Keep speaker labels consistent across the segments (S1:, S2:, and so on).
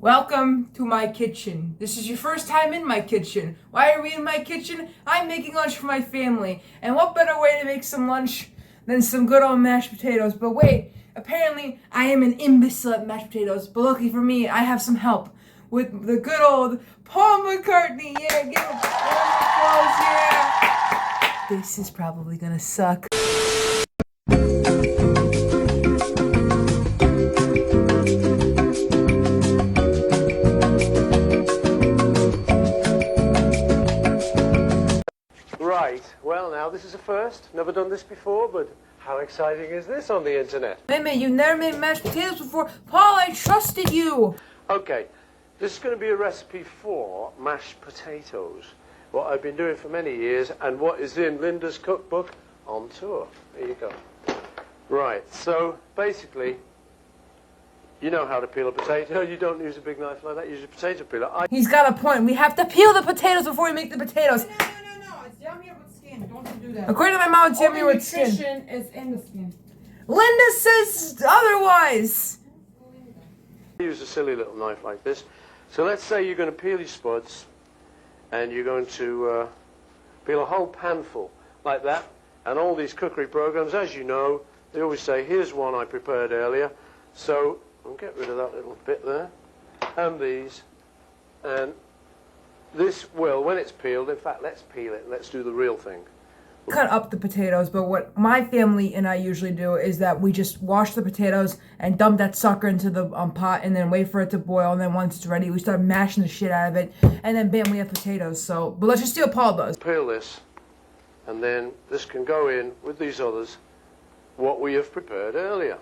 S1: Welcome to my kitchen. This is your first time in my kitchen. Why are we in my kitchen? I'm making lunch for my family. And what better way to make some lunch than some good old mashed potatoes? But wait, apparently I am an imbecile at mashed potatoes. But luckily for me, I have some help with the good old Paul McCartney. Yeah, give him applause, yeah. This is probably gonna suck.
S2: Right, well now this is a first, never done this before, but how exciting is this on the internet?
S1: Wait a minute, you've never made mashed potatoes before? Paul, I trusted you!
S2: Okay, this is going to be a recipe for mashed potatoes, what I've been doing for many years and what is in Linda's cookbook on tour. There you go. Right, so basically, you know how to peel a potato. You don't use a big knife like that, use a potato peeler.
S1: He's got a point. We have to peel the potatoes before we make the potatoes.
S3: No. It's yummier with skin. Don't do that.
S1: According to my mom, it's yummier with skin.
S3: Nutrition is in the skin.
S1: Linda says otherwise.
S2: Use a silly little knife like this. So let's say you're going to peel your spuds and you're going to peel a whole panful like that. And all these cookery programs, as you know, they always say, here's one I prepared earlier. So I'll get rid of that little bit there. And these. And this will, when it's peeled, in fact, let's peel it. Let's do the real thing.
S1: Cut up the potatoes, but what my family and I usually do is that we just wash the potatoes and dump that sucker into the pot and then wait for it to boil. And then once it's ready, we start mashing the shit out of it. And then bam, we have potatoes. So, but let's just see what Paul does.
S2: Peel this, and then this can go in with these others, what we have prepared earlier.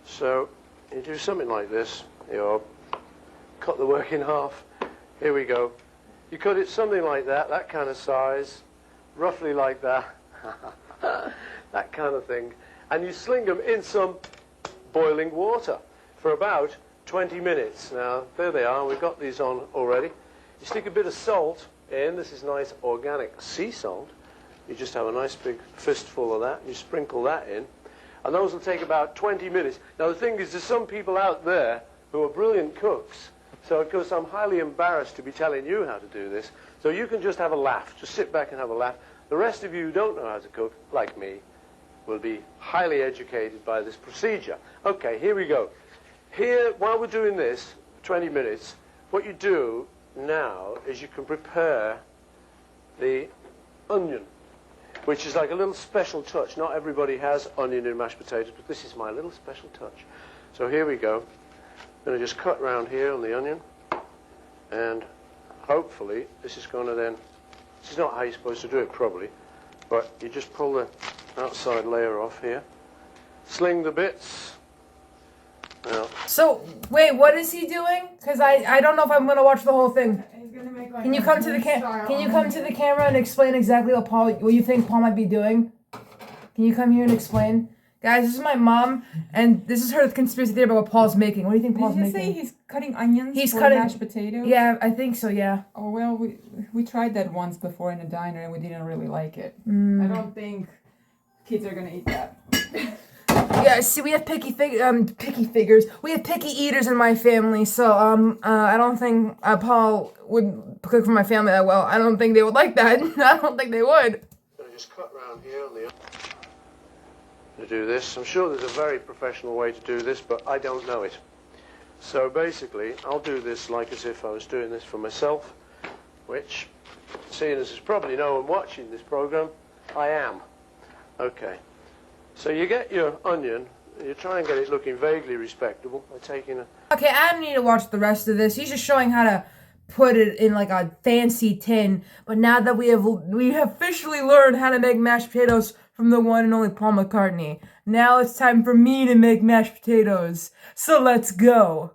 S2: So you do something like this. You cut the work in half. Here we go. You cut it something like that kind of size, roughly like that, that kind of thing. And you sling them in some boiling water for about 20 minutes. Now, there they are. We've got these on already. You stick a bit of salt in. This is nice organic sea salt. You just have a nice big fistful of that. You sprinkle that in. And those will take about 20 minutes. Now, the thing is, there's some people out there who are brilliant cooks. So, of course, I'm highly embarrassed to be telling you how to do this. So you can just have a laugh. Just sit back and have a laugh. The rest of you who don't know how to cook, like me, will be highly educated by this procedure. Okay, here we go. Here, while we're doing this, 20 minutes, what you do now is you can prepare the onion, which is like a little special touch. Not everybody has onion in mashed potatoes, but this is my little special touch. So here we go. I'm going to just cut round here on the onion, and hopefully this is going to then, this is not how you're supposed to do it probably, but you just pull the outside layer off here, sling the bits. Now,
S1: So, wait, what is he doing? Because I don't know if I'm going to watch the whole thing.
S3: He's gonna make like
S1: Can you come to the
S3: the
S1: camera and explain exactly what you think Paul might be doing? Can you come here and explain? Guys, this is my mom, and this is her conspiracy theory about what Paul's making. What do you think Paul's
S3: Did you
S1: making?
S3: say he's cutting onions
S1: He's
S3: for
S1: cutting
S3: mashed potatoes?
S1: Yeah, I think so, yeah.
S3: Oh, well, we tried that once before in a diner, and we didn't really like it. I don't think kids are gonna eat that.
S1: Yeah, see, we have picky figures. We have picky eaters in my family, so I don't think Paul would cook for my family that well. I don't think they would like that. I don't think they would.
S2: I'm going to just cut round here on the to do this. I'm sure there's a very professional way to do this, but I don't know it. So basically, I'll do this like as if I was doing this for myself, which, seeing as there's probably no one watching this program, I am. Okay. So you get your onion, you try and get it looking vaguely respectable by taking a...
S1: Okay, I don't need to watch the rest of this. He's just showing how to put it in like a fancy tin. But now that we have officially learned how to make mashed potatoes from the one and only Paul McCartney, now it's time for me to make mashed potatoes. So let's go.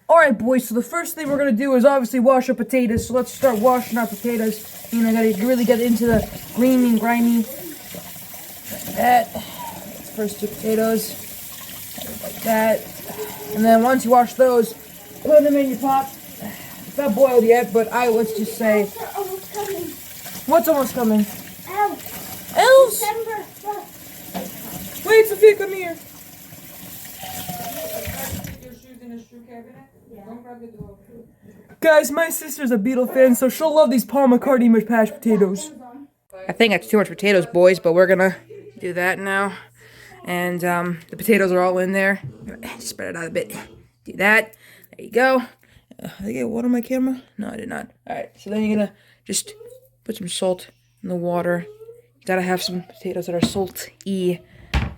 S1: Alright boys, so the first thing we're going to do is obviously wash our potatoes. So let's start washing our potatoes. You know, I gotta really get into the grimy. That. Let's first do potatoes. Like that. And then once you wash those, put them in your pot. It's not boiled yet, but let's just say...
S4: Almost coming.
S1: What's almost coming?
S4: Elves.
S1: Elves?
S4: December.
S1: Wait, Sophia, come here.
S3: shoe cabinet?
S4: Yeah.
S3: Don't grab the door.
S1: Guys, my sister's a Beatle fan, so she'll love these Paul McCartney mashed potatoes. I think that's too much potatoes, boys, but we're gonna do that now. And the potatoes are all in there. Spread it out a bit. Do that. There you go. Did I get water on my camera? No, I did not. Alright, so then you're gonna just put some salt in the water. You gotta have some potatoes that are salty.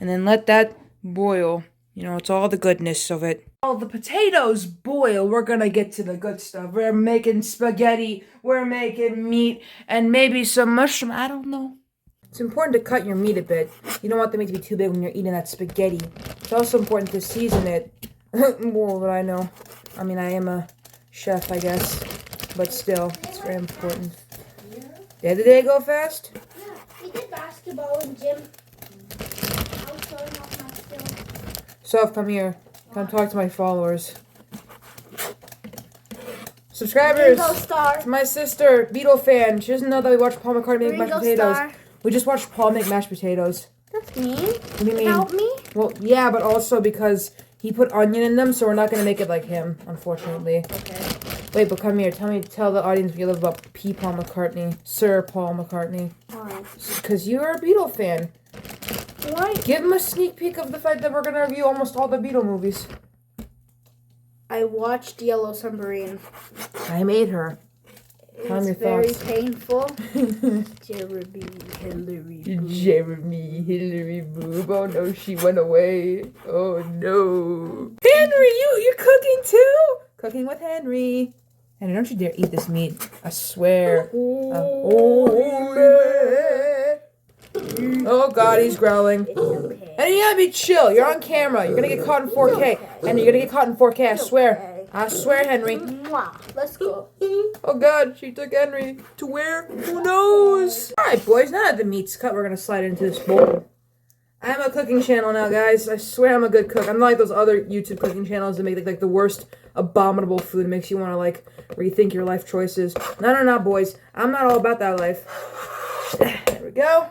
S1: And then let that boil. You know, it's all the goodness of it. While the potatoes boil, we're gonna get to the good stuff. We're making spaghetti, we're making meat, and maybe some mushroom. I don't know. It's important to cut your meat a bit. You don't want the meat to be too big when you're eating that spaghetti. It's also important to season it. Well, what I know. I mean, I am a chef, I guess. But still, it's very important. Did the day go fast?
S4: Yeah, we did basketball in gym. I was showing off my skills.
S1: Soph, come here. Come talk to my followers. Subscribers!
S4: Ringo Star.
S1: It's my sister, Beatle fan. She doesn't know that we watch Paul McCartney make mashed
S4: Ringo
S1: potatoes.
S4: Star.
S1: We just watched Paul make mashed potatoes.
S4: That's mean.
S1: What do you mean?
S4: Help me?
S1: Well, yeah, but also because he put onion in them, so we're not gonna make it like him, unfortunately.
S4: Okay.
S1: Wait, but come here. Tell the audience what you love about P. Paul McCartney, Sir Paul McCartney.
S4: Why?
S1: Because you are a Beatle fan.
S4: Why?
S1: Give him a sneak peek of the fact that we're gonna review almost all the Beatle movies.
S4: I watched Yellow Submarine.
S1: I made her. Tell me
S4: It's
S1: your
S4: very
S1: thoughts.
S4: painful. Jeremy Hillary.
S1: Jeremy Hillary Boob. Oh no, she went away. Oh no. Henry, you're cooking too? Cooking with Henry. Henry, don't you dare eat this meat. I swear. Oh god, he's growling.
S4: It's okay.
S1: And you gotta be chill. You're on camera. You're gonna get caught in 4K. And you're gonna get caught in 4K, I swear. I swear, Henry.
S4: Mwah. Let's go.
S1: Oh god, she took Henry. To where? Who knows? Alright, boys, now that the meat's cut, we're gonna slide into this bowl. I have a cooking channel now, guys. I swear I'm a good cook. I'm not like those other YouTube cooking channels that make like the worst abominable food. It makes you want to like rethink your life choices. No, boys. I'm not all about that life. There we go.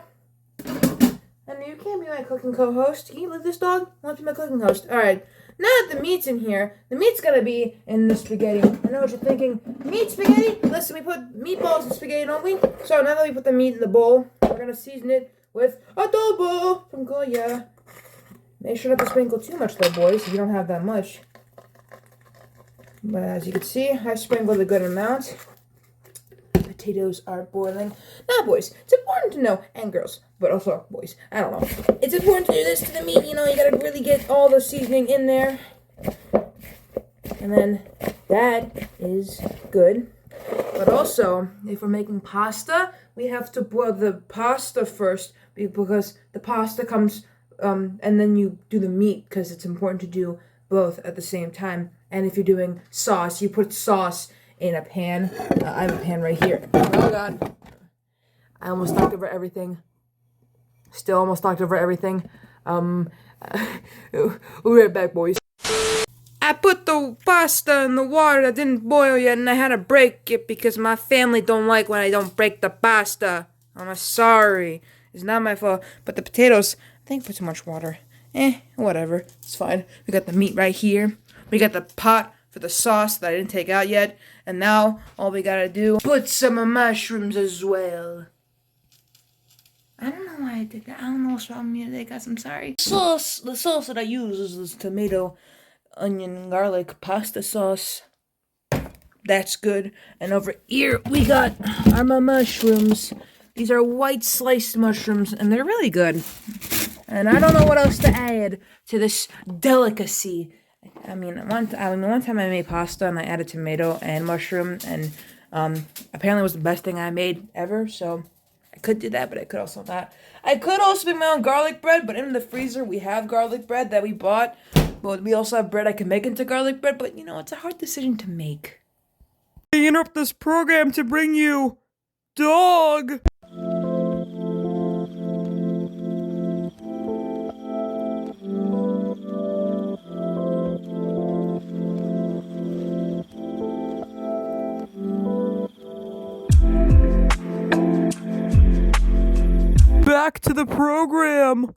S1: And you can't be my cooking co-host. Can you leave this dog? I want to be my cooking host. Alright. Now that the meat's in here, the meat's gonna be in the spaghetti. I know what you're thinking. Meat spaghetti? Listen, we put meatballs in spaghetti, don't we? So now that we put the meat in the bowl, we're gonna season it with adobo from Goya. Make sure not to sprinkle too much though, boys, if you don't have that much. But as you can see, I sprinkled a good amount. Potatoes are boiling. Now, boys, it's important to know, and girls, but also boys, I don't know. It's important to do this to the meat, you know, you gotta really get all the seasoning in there. And then that is good. But also, if we're making pasta, we have to boil the pasta first because the pasta comes, and then you do the meat because it's important to do both at the same time. And if you're doing sauce, you put sauce in a pan. I have a pan right here. Oh god. I almost knocked over everything. Still almost knocked over everything. We'll be right back, boys. I put the pasta in the water that didn't boil yet, and I had to break it because my family don't like when I don't break the pasta. I'm sorry. It's not my fault. But the potatoes, I think I put too much water. Whatever. It's fine. We got the meat right here. We got the pot for the sauce that I didn't take out yet. And now, all we gotta do, put some mushrooms as well. I don't know why I did that. I don't know what's wrong with me today, guys. I'm sorry. The sauce that I use is this tomato, onion, garlic, pasta sauce. That's good. And over here, we got our mushrooms. These are white sliced mushrooms, and they're really good. And I don't know what else to add to this delicacy. I mean, one time I made pasta and I added tomato and mushroom, and apparently it was the best thing I made ever, so I could do that, but I could also not. I could also make my own garlic bread, but in the freezer we have garlic bread that we bought, but we also have bread I can make into garlic bread, but you know, it's a hard decision to make. I interrupt this program to bring you Dog! Back to the program.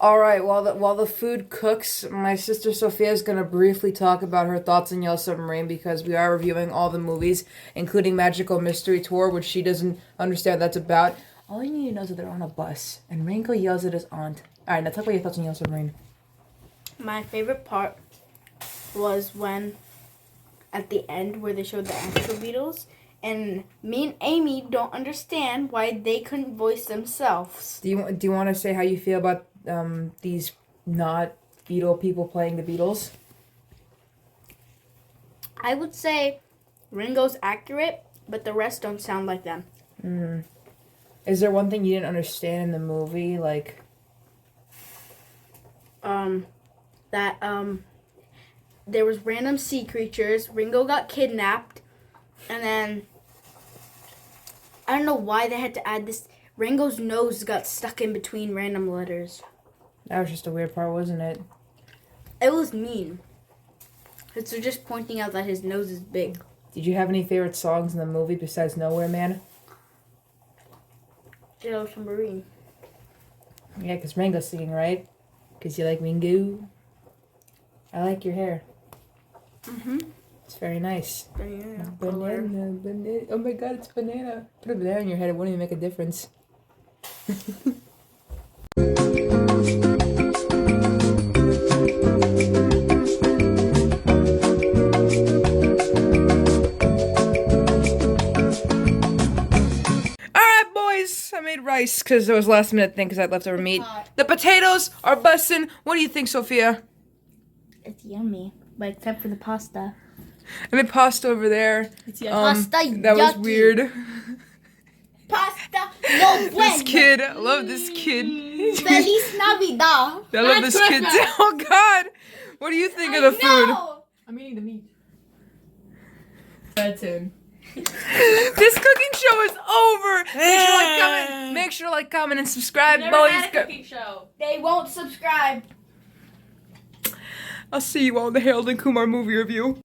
S1: All right, while the food cooks, my sister Sophia is going to briefly talk about her thoughts on Yellow Submarine because we are reviewing all the movies, including Magical Mystery Tour, which she doesn't understand what that's about. All you need to know is that they're on a bus, and Ringo yells at his aunt. All right, now talk about your thoughts on Yellow Submarine.
S5: My favorite part was when, at the end, where they showed the actual Beatles, and me and Amy don't understand why they couldn't voice themselves.
S1: Do you want to say how you feel about these not Beatle people playing the Beatles?
S5: I would say Ringo's accurate, but the rest don't sound like them.
S1: Is there one thing you didn't understand in the movie, like?
S5: There was random sea creatures. Ringo got kidnapped, and then I don't know why they had to add this. Ringo's nose got stuck in between random letters.
S1: That was just a weird part, wasn't it?
S5: It was mean. Because they're just pointing out that his nose is big.
S1: Did you have any favorite songs in the movie besides Nowhere Man?
S5: Yellow Submarine.
S1: Yeah, because Ringo's singing, right? Because you like Ringo? I like your hair. It's very nice.
S5: Banana.
S1: Banana. Oh my god, it's banana. Put a banana in your head, it won't even make a difference. Alright, boys. I made rice because it was a last minute thing because I had leftover meat. The potatoes are bussin'. What do you think, Sophia?
S5: It's yummy, but except for the pasta.
S1: I made pasta over there.
S5: Pasta
S1: That was
S5: yucky.
S1: weird.
S5: Pasta no
S1: This
S5: bueno.
S1: kid, I love this kid.
S5: Feliz Navidad.
S1: I love this kid too. Oh God, what do you think of the food?
S3: I'm eating the meat. Cartoon.
S1: This cooking show is over. Make sure to like, comment, and subscribe, boys.
S3: Show.
S5: They won't subscribe.
S1: I'll see you all in the Harold and Kumar movie review.